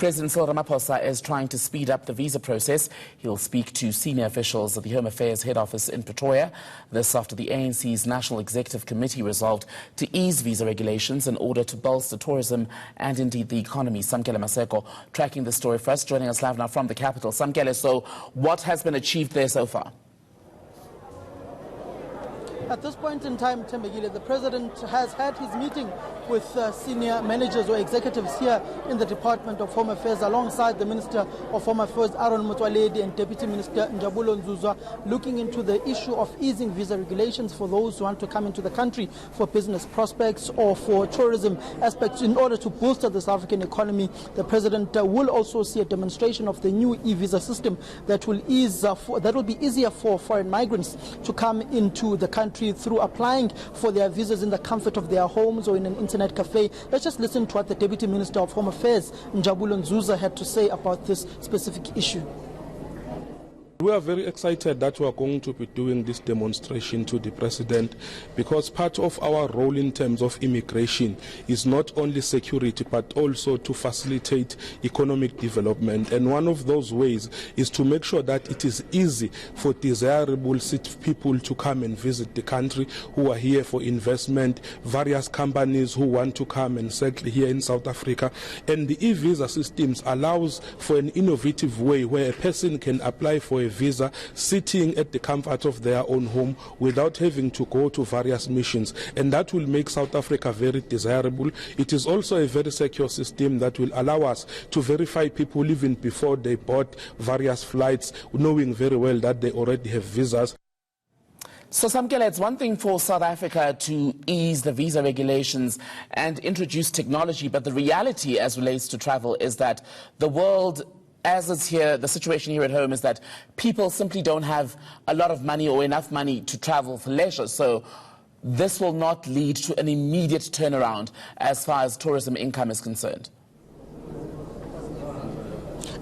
President Ramaphosa is trying to speed up the visa process. He'll speak to senior officials at the Home Affairs head office in Pretoria. This after the ANC's National Executive Committee resolved to ease visa regulations in order to bolster tourism and indeed the economy. Samkele Maseko tracking the story for us, joining us live now from the capital. Samkele, so what has been achieved there so far? At this point in time, Tembegile, the President has had his meeting with senior managers or executives here in the Department of Home Affairs alongside the Minister of Home Affairs, Aaron Motsoaledi, and Deputy Minister Njabulo Nzuza, looking into the issue of easing visa regulations for those who want to come into the country for business prospects or for tourism aspects in order to bolster the South African economy. The President will also see a demonstration of the new e-visa system that will be easier for foreign migrants to come into the country through applying for their visas in the comfort of their homes or in an internet cafe. Let's just listen to what the Deputy Minister of Home Affairs, Njabulo Nzuza, had to say about this specific issue. We are very excited that we are going to be doing this demonstration to the President, because part of our role in terms of immigration is not only security but also to facilitate economic development. And one of those ways is to make sure that it is easy for desirable people to come and visit the country who are here for investment, various companies who want to come and settle here in South Africa. And the e-visa systems allows for an innovative way where a person can apply for a visa sitting at the comfort of their own home without having to go to various missions, and that will make South Africa very desirable. It is also a very secure system that will allow us to verify people even before they board various flights, knowing very well that they already have visas. So, Samkele, it's one thing for South Africa to ease the visa regulations and introduce technology, but the reality as relates to travel is that the world, as is here, the situation here at home is that people simply don't have a lot of money or enough money to travel for leisure. So this will not lead to an immediate turnaround as far as tourism income is concerned.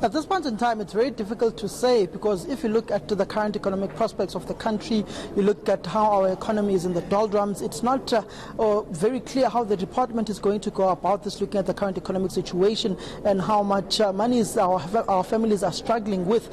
At this point in time, it's very difficult to say, because if you look at the current economic prospects of the country, you look at how our economy is in the doldrums, it's not very clear how the department is going to go about this, looking at the current economic situation and how much money our families are struggling with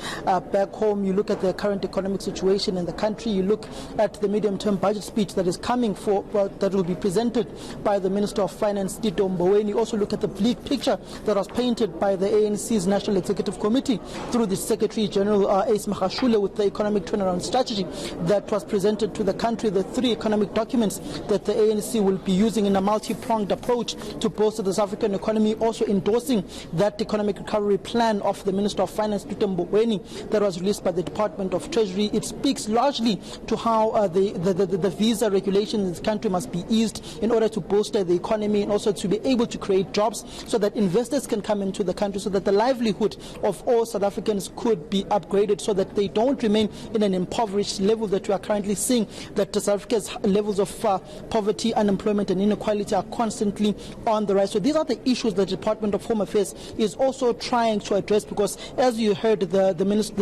back home. You look at the current economic situation in the country, you look at the medium-term budget speech that is coming that will be presented by the Minister of Finance, Tito Mboweni. You also look at the bleak picture that was painted by the ANC's National Executive Committee through the Secretary General Ace Magashule with the economic turnaround strategy that was presented to the country, the three economic documents that the ANC will be using in a multi-pronged approach to bolster the South African economy, also endorsing that economic recovery plan of the Minister of Finance, Tito Mboweni, that was released by the Department of Treasury. It speaks largely to how the visa regulations in this country must be eased in order to bolster the economy and also to be able to create jobs so that investors can come into the country, so that the livelihood of all South Africans could be upgraded, so that they don't remain in an impoverished level that we are currently seeing, that South Africa's levels of poverty, unemployment and inequality are constantly on the rise. So these are the issues the Department of Home Affairs is also trying to address, because as you heard the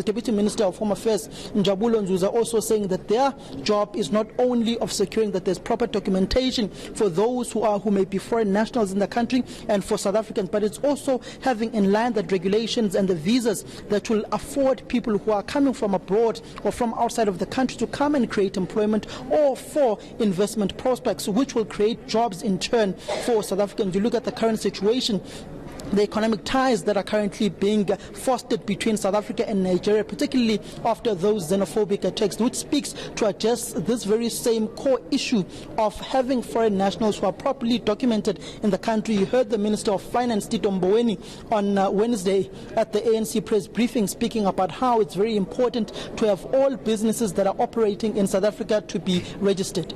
Deputy Minister of Home Affairs, Njabulo Nzuza, also saying that their job is not only of securing that there's proper documentation for those who may be foreign nationals in the country and for South Africans, but it's also having in line that regulations and the visas that will afford people who are coming from abroad or from outside of the country to come and create employment or for investment prospects, which will create jobs in turn for South Africans. You look at the current situation, the economic ties that are currently being fostered between South Africa and Nigeria, particularly after those xenophobic attacks, which speaks to address this very same core issue of having foreign nationals who are properly documented in the country. You heard the Minister of Finance, Tito Mboweni, on Wednesday at the ANC press briefing speaking about how it's very important to have all businesses that are operating in South Africa to be registered.